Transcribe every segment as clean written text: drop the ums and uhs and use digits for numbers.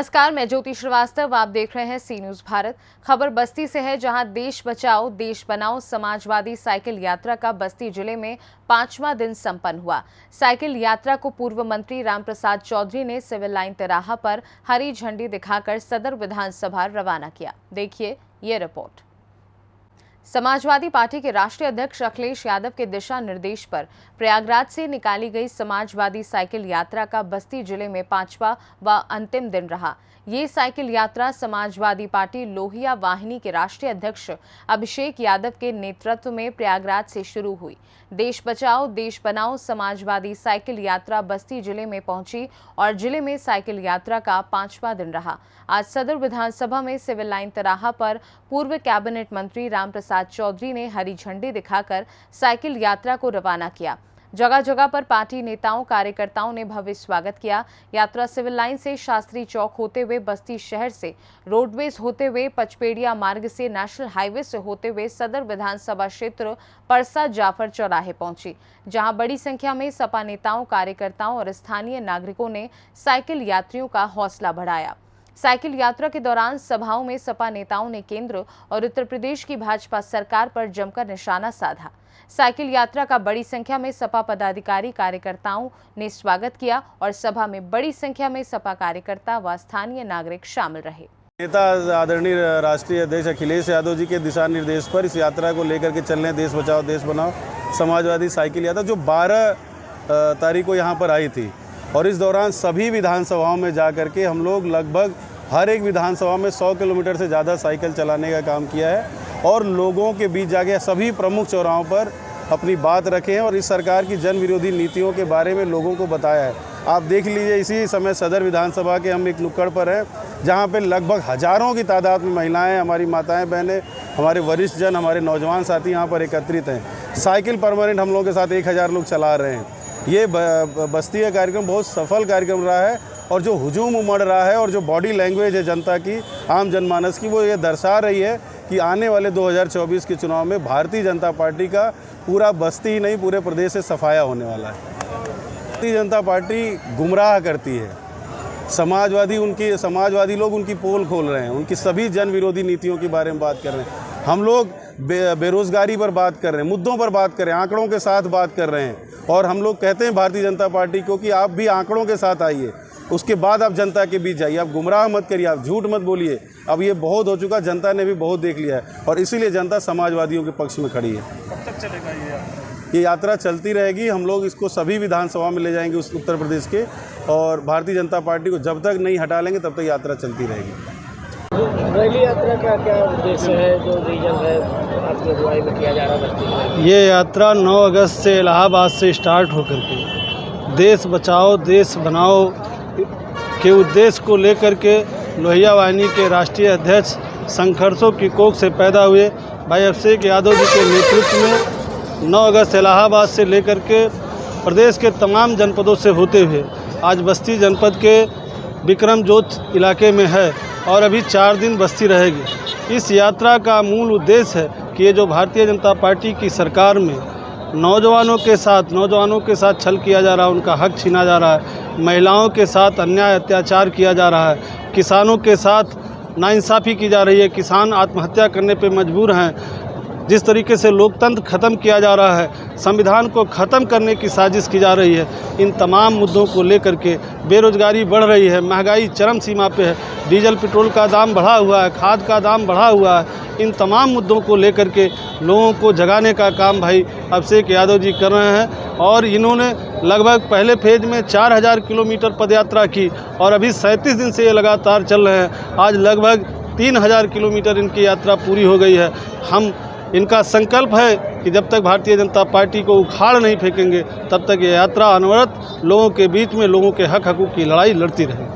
नमस्कार, मैं ज्योति श्रीवास्तव। आप देख रहे हैं सी न्यूज भारत। खबर बस्ती से है, जहां देश बचाओ देश बनाओ समाजवादी साइकिल यात्रा का बस्ती जिले में 5वां दिन संपन्न हुआ। साइकिल यात्रा को पूर्व मंत्री रामप्रसाद चौधरी ने सिविल लाइन तिराहा पर हरी झंडी दिखाकर सदर विधानसभा रवाना किया। देखिए ये रिपोर्ट। समाजवादी पार्टी के राष्ट्रीय अध्यक्ष अखिलेश यादव के दिशा निर्देश पर प्रयागराज से निकाली गई समाजवादी साइकिल यात्रा का बस्ती जिले में 5वां व अंतिम दिन रहा। ये साइकिल यात्रा समाजवादी पार्टी लोहिया वाहिनी के राष्ट्रीय अध्यक्ष अभिषेक यादव के नेतृत्व में प्रयागराज से शुरू हुई। देश बचाओ देश बनाओ समाजवादी साइकिल यात्रा बस्ती जिले में पहुंची और जिले में साइकिल यात्रा का 5वां दिन रहा। आज सदर विधानसभा में सिविल लाइन तिराहा पर पूर्व कैबिनेट मंत्री रामप्रसाद चौधरी ने हरी झंडी दिखाकर साइकिल यात्रा को रवाना किया। जगह जगह पर पार्टी नेताओं कार्यकर्ताओं ने भव्य स्वागत किया। यात्रा सिविल लाइन से शास्त्री चौक होते हुए बस्ती शहर से रोडवेज होते हुए पचपेड़िया मार्ग से नेशनल हाईवे से होते हुए सदर विधानसभा क्षेत्र परसा जाफर चौराहे पहुंची, जहां बड़ी संख्या में सपा नेताओं कार्यकर्ताओं और स्थानीय नागरिकों ने साइकिल यात्रियों का हौसला बढ़ाया। साइकिल यात्रा के दौरान सभाओं में सपा नेताओं ने केंद्र और उत्तर प्रदेश की भाजपा सरकार पर जमकर निशाना साधा। साइकिल यात्रा का बड़ी संख्या में सपा पदाधिकारी कार्यकर्ताओं ने स्वागत किया और सभा में बड़ी संख्या में सपा कार्यकर्ता व स्थानीय नागरिक शामिल रहे। नेता आदरणीय राष्ट्रीय अध्यक्ष अखिलेश यादव जी के दिशा निर्देश पर इस यात्रा को लेकर के चल रहे हैं देश बचाओ देश बनाओ समाजवादी साइकिल यात्रा, जो 12 तारीख को यहाँ पर आई थी। और इस दौरान सभी विधानसभाओं में जा कर के हम लोग लगभग हर एक विधानसभा में 100 किलोमीटर से ज़्यादा साइकिल चलाने का काम किया है और लोगों के बीच जाके सभी प्रमुख चौराहों पर अपनी बात रखे हैं और इस सरकार की जन विरोधी नीतियों के बारे में लोगों को बताया है। आप देख लीजिए, इसी समय सदर विधानसभा के हम एक नुक्कड़ पर हैं, जहाँ पे लगभग हज़ारों की तादाद में महिलाएं, हमारी माताएं बहनें, हमारे वरिष्ठ जन, हमारे नौजवान साथी यहाँ पर एकत्रित हैं। साइकिल परमानेंट हम लोगों के साथ 1000 लोग चला रहे हैं। ये बस्ती का कार्यक्रम बहुत सफल कार्यक्रम रहा है और जो हुजूम उमड़ रहा है और जो बॉडी लैंग्वेज है जनता की, आम जनमानस की, वो ये दर्शा रही है कि आने वाले 2024 के चुनाव में भारतीय जनता पार्टी का पूरा बस्ती ही नहीं पूरे प्रदेश से सफाया होने वाला है। भारतीय जनता पार्टी गुमराह करती है। समाजवादी लोग उनकी पोल खोल रहे हैं, उनकी सभी जन विरोधी नीतियों के बारे में बात कर रहे हैं। हम लोग बेरोजगारी पर बात कर रहे हैं, मुद्दों पर बात कर रहे हैं, आंकड़ों के साथ बात कर रहे हैं और हम लोग कहते हैं भारतीय जनता पार्टी को कि आप भी आंकड़ों के साथ आइए, उसके बाद आप जनता के बीच जाइए, आप गुमराह मत करिए, आप झूठ मत बोलिए। अब ये बहुत हो चुका, जनता ने भी बहुत देख लिया है और इसीलिए जनता समाजवादियों के पक्ष में खड़ी है। कब तक चलेगा ये यात्रा चलती रहेगी। हम लोग इसको सभी विधानसभा में ले जाएंगे उस उत्तर प्रदेश के, और भारतीय जनता पार्टी को जब तक नहीं हटा लेंगे तब तक यात्रा चलती रहेगी। रैली यात्रा का क्या उद्देश्य है, जो रीजन है आपकी अगुवाई में किया जा रहा है? ये यात्रा 9 अगस्त से इलाहाबाद से स्टार्ट होकर के देश बचाओ देश बनाओ के उद्देश्य को लेकर के लोहिया वाहिनी के राष्ट्रीय अध्यक्ष संघर्षों की कोख से पैदा हुए भाई अभिषेक यादव जी के नेतृत्व में 9 अगस्त इलाहाबाद से लेकर के प्रदेश के तमाम जनपदों से होते हुए आज बस्ती जनपद के विक्रम जोत इलाके में है और अभी 4 दिन बस्ती रहेगी। इस यात्रा का मूल उद्देश्य है कि ये जो भारतीय जनता पार्टी की सरकार में नौजवानों के साथ छल किया जा रहा है, उनका हक छीना जा रहा है, महिलाओं के साथ अन्याय अत्याचार किया जा रहा है, किसानों के साथ नाइंसाफ़ी की जा रही है, किसान आत्महत्या करने पे मजबूर हैं, जिस तरीके से लोकतंत्र ख़त्म किया जा रहा है, संविधान को ख़त्म करने की साजिश की जा रही है, इन तमाम मुद्दों को लेकर के बेरोजगारी बढ़ रही है, महंगाई चरम सीमा पे है, डीजल पेट्रोल का दाम बढ़ा हुआ है, खाद का दाम बढ़ा हुआ है, इन तमाम मुद्दों को लेकर के लोगों को जगाने का काम भाई अभिषेक यादव जी कर रहे हैं। और इन्होंने लगभग पहले फेज में 4000 किलोमीटर पदयात्रा की और अभी 37 दिन से ये लगातार चल रहे हैं। आज लगभग 3000 किलोमीटर इनकी यात्रा पूरी हो गई है। हम इनका संकल्प है कि जब तक भारतीय जनता पार्टी को उखाड़ नहीं फेंकेंगे तब तक ये यात्रा अनवरत लोगों के बीच में लोगों के हक हकूक़ की लड़ाई लड़ती रहेगी।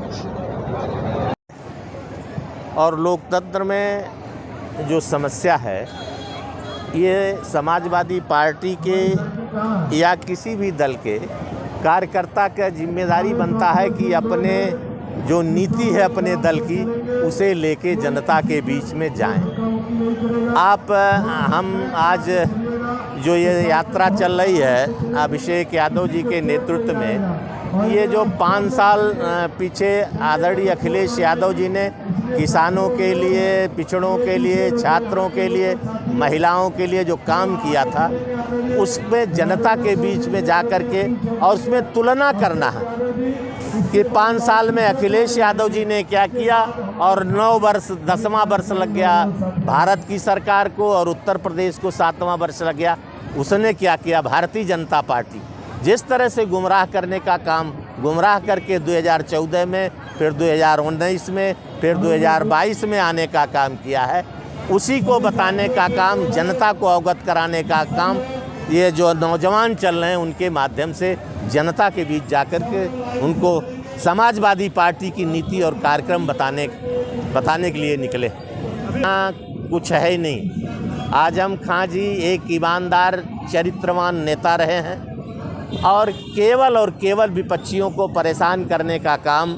और लोकतंत्र में जो समस्या है, ये समाजवादी पार्टी के या किसी भी दल के कार्यकर्ता का जिम्मेदारी बनता है कि अपने जो नीति है अपने दल की, उसे लेके जनता के बीच में जाएं। हम आज जो ये यात्रा चल रही है अभिषेक यादव जी के नेतृत्व में, ये जो 5 साल पीछे आदरणीय अखिलेश यादव जी ने किसानों के लिए, पिछड़ों के लिए, छात्रों के लिए, महिलाओं के लिए जो काम किया था, उसमें जनता के बीच में जा कर के और उसमें तुलना करना है कि 5 साल में अखिलेश यादव जी ने क्या किया और 9 वर्ष 10वां वर्ष लग गया भारत की सरकार को और उत्तर प्रदेश को 7वां वर्ष लग गया। उसने क्या किया? भारतीय जनता पार्टी जिस तरह से गुमराह करने का काम, गुमराह करके 2014 में, फिर 2019 में, फिर 2022 में आने का काम किया है, उसी को बताने का काम, जनता को अवगत कराने का काम ये जो नौजवान चल रहे हैं उनके माध्यम से जनता के बीच जाकर के उनको समाजवादी पार्टी की नीति और कार्यक्रम बताने के लिए निकले। कुछ है ही नहीं। आजम खां जी एक ईमानदार चरित्रवान नेता रहे हैं और केवल विपक्षियों को परेशान करने का काम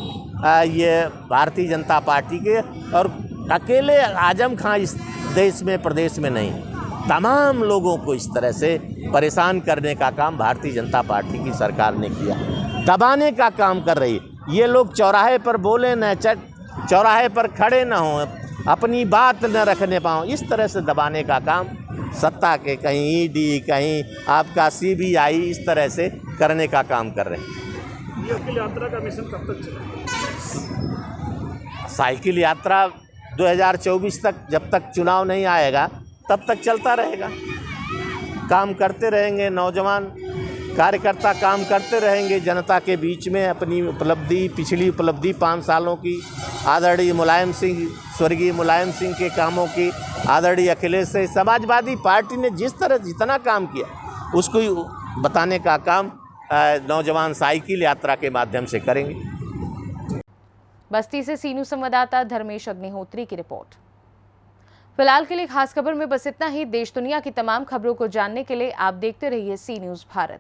ये भारतीय जनता पार्टी के, और अकेले आजम खां इस देश में, प्रदेश में नहीं, तमाम लोगों को इस तरह से परेशान करने का काम भारतीय जनता पार्टी की सरकार ने किया, दबाने का काम कर रही है। ये लोग चौराहे पर बोले न, चौराहे पर खड़े न हों, अपनी बात न रखने पाओ, इस तरह से दबाने का काम सत्ता के, कहीं ईडी, कहीं आपका सीबीआई, इस तरह से करने का काम कर रहे हैं। ये साइकिल यात्रा का मिशन कब तक चलेगा? साइकिल यात्रा 2024 तक, जब तक चुनाव नहीं आएगा तब तक चलता रहेगा। काम करते रहेंगे, नौजवान कार्यकर्ता काम करते रहेंगे जनता के बीच में, अपनी उपलब्धि, पिछली उपलब्धि 5 सालों की, आदरणीय मुलायम सिंह, स्वर्गीय मुलायम सिंह के कामों की, आदरणीय अखिलेश से समाजवादी पार्टी ने जिस तरह जितना काम किया उसको बताने का काम नौजवान साइकिल यात्रा के माध्यम से करेंगे। बस्ती से सीनू संवाददाता धर्मेश अग्निहोत्री की रिपोर्ट। फिलहाल के लिए खास खबर में बस इतना ही। देश दुनिया की तमाम खबरों को जानने के लिए आप देखते रहिए सी न्यूज़ भारत।